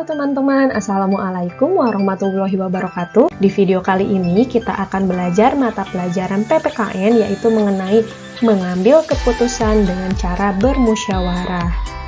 teman-teman, Assalamualaikum warahmatullahi wabarakatuh. Di video kali ini kita akan belajar mata pelajaran PPKN, yaitu mengenai mengambil keputusan dengan cara bermusyawarah.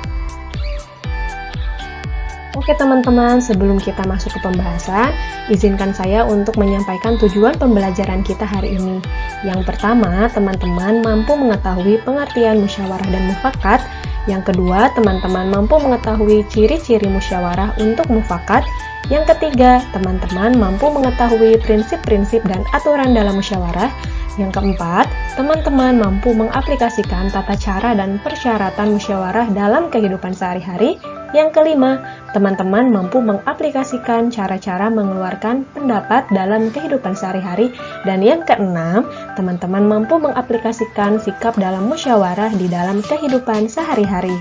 Oke teman-teman, sebelum kita masuk ke pembahasan, izinkan saya untuk menyampaikan tujuan pembelajaran kita hari ini. Yang pertama, teman-teman mampu mengetahui pengertian musyawarah dan mufakat. Yang kedua, teman-teman mampu mengetahui ciri-ciri musyawarah untuk mufakat. Yang ketiga, teman-teman mampu mengetahui prinsip-prinsip dan aturan dalam musyawarah. Yang keempat, teman-teman mampu mengaplikasikan tata cara dan persyaratan musyawarah dalam kehidupan sehari-hari. Yang kelima, teman-teman mampu mengaplikasikan cara-cara mengeluarkan pendapat dalam kehidupan sehari-hari. Dan yang keenam, teman-teman mampu mengaplikasikan sikap dalam musyawarah di dalam kehidupan sehari-hari.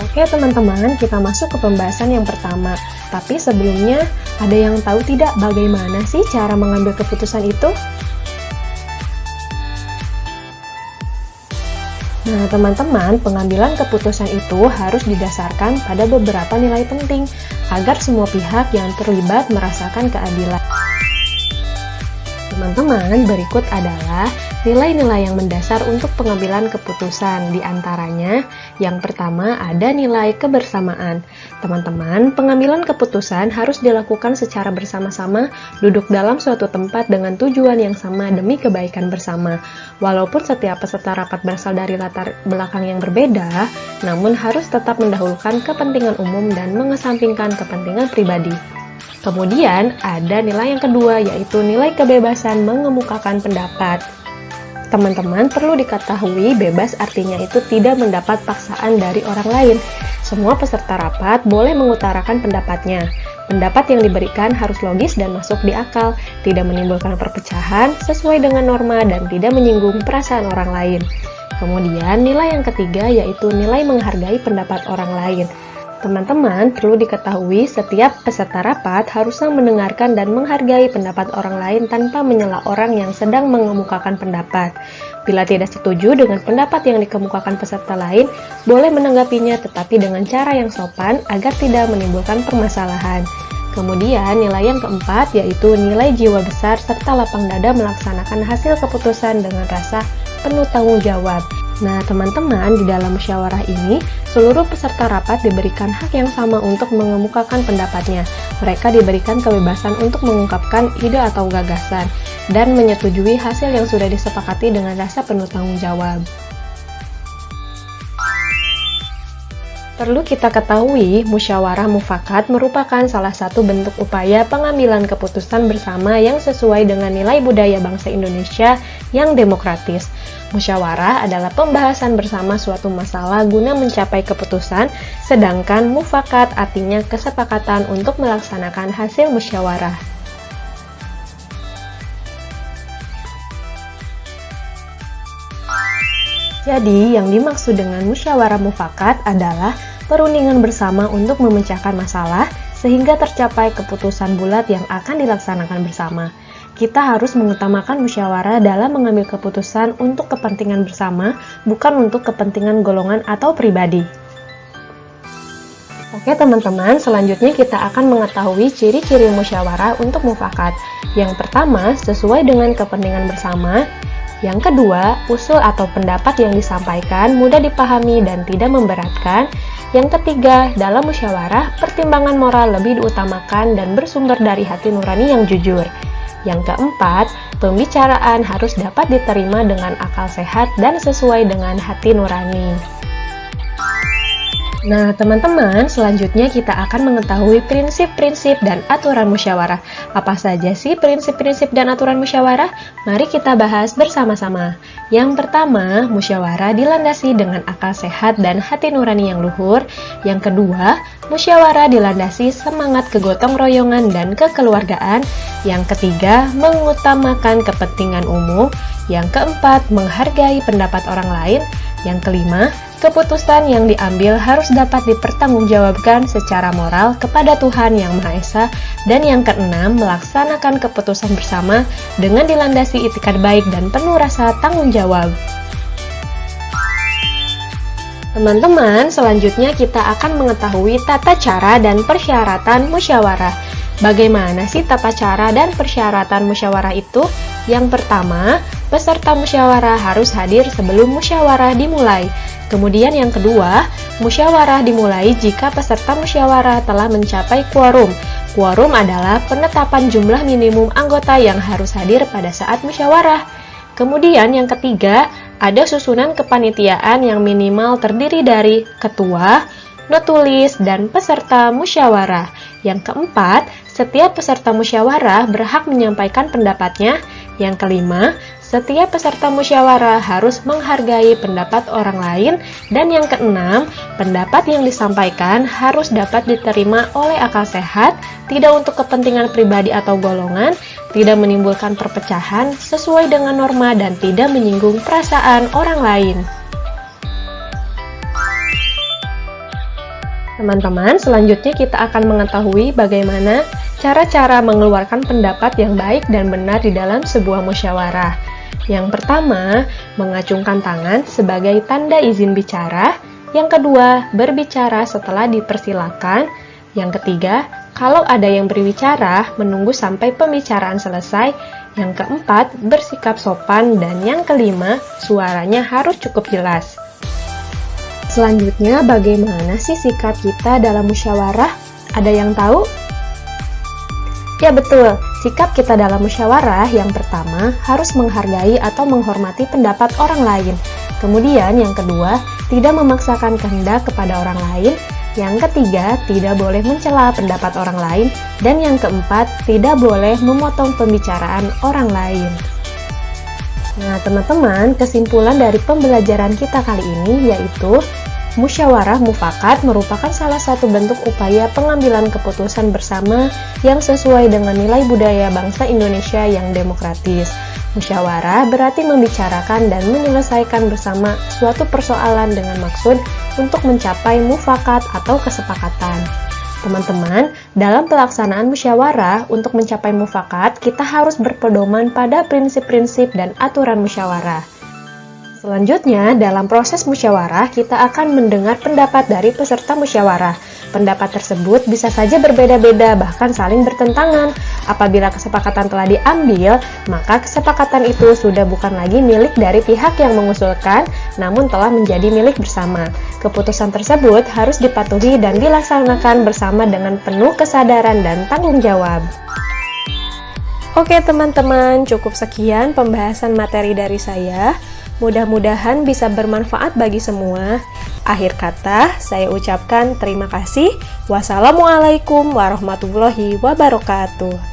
Oke teman-teman, kita masuk ke pembahasan yang pertama. Tapi sebelumnya, ada yang tahu tidak bagaimana sih cara mengambil keputusan itu? Nah teman-teman, pengambilan keputusan itu harus didasarkan pada beberapa nilai penting agar semua pihak yang terlibat merasakan keadilan. Teman-teman, berikut adalah nilai-nilai yang mendasar untuk pengambilan keputusan. Di antaranya, yang pertama ada nilai kebersamaan. Teman-teman, pengambilan keputusan harus dilakukan secara bersama-sama, duduk dalam suatu tempat dengan tujuan yang sama demi kebaikan bersama. Walaupun setiap peserta rapat berasal dari latar belakang yang berbeda, namun harus tetap mendahulukan kepentingan umum dan mengesampingkan kepentingan pribadi. Kemudian, ada nilai yang kedua, yaitu nilai kebebasan mengemukakan pendapat. Teman-teman perlu diketahui, bebas artinya itu tidak mendapat paksaan dari orang lain. Semua peserta rapat boleh mengutarakan pendapatnya. Pendapat yang diberikan harus logis dan masuk di akal, tidak menimbulkan perpecahan, sesuai dengan norma, dan tidak menyinggung perasaan orang lain. Kemudian, nilai yang ketiga, yaitu nilai menghargai pendapat orang lain. Teman-teman, perlu diketahui setiap peserta rapat harusnya mendengarkan dan menghargai pendapat orang lain tanpa menyela orang yang sedang mengemukakan pendapat. Bila tidak setuju dengan pendapat yang dikemukakan peserta lain, boleh menanggapinya tetapi dengan cara yang sopan agar tidak menimbulkan permasalahan. Kemudian, nilai yang keempat yaitu nilai jiwa besar serta lapang dada melaksanakan hasil keputusan dengan rasa penuh tanggung jawab. Nah, teman-teman, di dalam musyawarah ini, seluruh peserta rapat diberikan hak yang sama untuk mengemukakan pendapatnya. Mereka diberikan kebebasan untuk mengungkapkan ide atau gagasan, dan menyetujui hasil yang sudah disepakati dengan rasa penuh tanggung jawab. Perlu kita ketahui, musyawarah mufakat merupakan salah satu bentuk upaya pengambilan keputusan bersama yang sesuai dengan nilai budaya bangsa Indonesia yang demokratis. Musyawarah adalah pembahasan bersama suatu masalah guna mencapai keputusan, sedangkan mufakat artinya kesepakatan untuk melaksanakan hasil musyawarah. Jadi, yang dimaksud dengan musyawarah mufakat adalah perundingan bersama untuk memecahkan masalah sehingga tercapai keputusan bulat yang akan dilaksanakan bersama. Kita harus mengutamakan musyawarah dalam mengambil keputusan untuk kepentingan bersama, bukan untuk kepentingan golongan atau pribadi. Oke teman-teman, selanjutnya kita akan mengetahui ciri-ciri musyawarah untuk mufakat. Yang pertama, sesuai dengan kepentingan bersama. Yang kedua, usul atau pendapat yang disampaikan mudah dipahami dan tidak memberatkan. Yang ketiga, dalam musyawarah, pertimbangan moral lebih diutamakan dan bersumber dari hati nurani yang jujur. Yang keempat, pembicaraan harus dapat diterima dengan akal sehat dan sesuai dengan hati nurani. Nah, teman-teman, selanjutnya kita akan mengetahui prinsip-prinsip dan aturan musyawarah. Apa saja sih prinsip-prinsip dan aturan musyawarah? Mari kita bahas bersama-sama. Yang pertama, musyawarah dilandasi dengan akal sehat dan hati nurani yang luhur. Yang kedua, musyawarah dilandasi semangat kegotong royongan dan kekeluargaan. Yang ketiga, mengutamakan kepentingan umum. Yang keempat, menghargai pendapat orang lain. Yang kelima, keputusan yang diambil harus dapat dipertanggungjawabkan secara moral kepada Tuhan Yang Maha Esa. Dan yang keenam, melaksanakan keputusan bersama dengan dilandasi itikad baik dan penuh rasa tanggung jawab. Teman-teman, selanjutnya kita akan mengetahui tata cara dan persyaratan musyawarah. Bagaimana sih tata cara dan persyaratan musyawarah itu? Yang pertama, peserta musyawarah harus hadir sebelum musyawarah dimulai. Kemudian yang kedua, musyawarah dimulai jika peserta musyawarah telah mencapai quorum. Quorum adalah penetapan jumlah minimum anggota yang harus hadir pada saat musyawarah. Kemudian yang ketiga, ada susunan kepanitiaan yang minimal terdiri dari ketua, notulis, dan peserta musyawarah. Yang keempat, setiap peserta musyawarah berhak menyampaikan pendapatnya. Yang kelima, setiap peserta musyawarah harus menghargai pendapat orang lain. Dan yang keenam, pendapat yang disampaikan harus dapat diterima oleh akal sehat, tidak untuk kepentingan pribadi atau golongan, tidak menimbulkan perpecahan, sesuai dengan norma dan tidak menyinggung perasaan orang lain. Teman-teman, selanjutnya kita akan mengetahui bagaimana cara-cara mengeluarkan pendapat yang baik dan benar di dalam sebuah musyawarah. Yang pertama, mengacungkan tangan sebagai tanda izin bicara. Yang kedua, berbicara setelah dipersilakan. Yang ketiga, kalau ada yang berbicara, menunggu sampai pembicaraan selesai. Yang keempat, bersikap sopan. Dan yang kelima, suaranya harus cukup jelas. Selanjutnya, bagaimana sih sikap kita dalam musyawarah? Ada yang tahu? Ya betul, sikap kita dalam musyawarah yang pertama harus menghargai atau menghormati pendapat orang lain. Kemudian yang kedua, tidak memaksakan kehendak kepada orang lain. Yang ketiga, tidak boleh mencela pendapat orang lain. Dan yang keempat, tidak boleh memotong pembicaraan orang lain. Nah teman-teman, kesimpulan dari pembelajaran kita kali ini yaitu musyawarah mufakat merupakan salah satu bentuk upaya pengambilan keputusan bersama yang sesuai dengan nilai budaya bangsa Indonesia yang demokratis. Musyawarah berarti membicarakan dan menyelesaikan bersama suatu persoalan dengan maksud untuk mencapai mufakat atau kesepakatan. Teman-teman, dalam pelaksanaan musyawarah untuk mencapai mufakat, kita harus berpedoman pada prinsip-prinsip dan aturan musyawarah. Selanjutnya, dalam proses musyawarah, kita akan mendengar pendapat dari peserta musyawarah. Pendapat tersebut bisa saja berbeda-beda, bahkan saling bertentangan. Apabila kesepakatan telah diambil, maka kesepakatan itu sudah bukan lagi milik dari pihak yang mengusulkan, namun telah menjadi milik bersama. Keputusan tersebut harus dipatuhi dan dilaksanakan bersama dengan penuh kesadaran dan tanggung jawab. Oke teman-teman, cukup sekian pembahasan materi dari saya. Mudah-mudahan bisa bermanfaat bagi semua. Akhir kata, saya ucapkan terima kasih. Wassalamualaikum warahmatullahi wabarakatuh.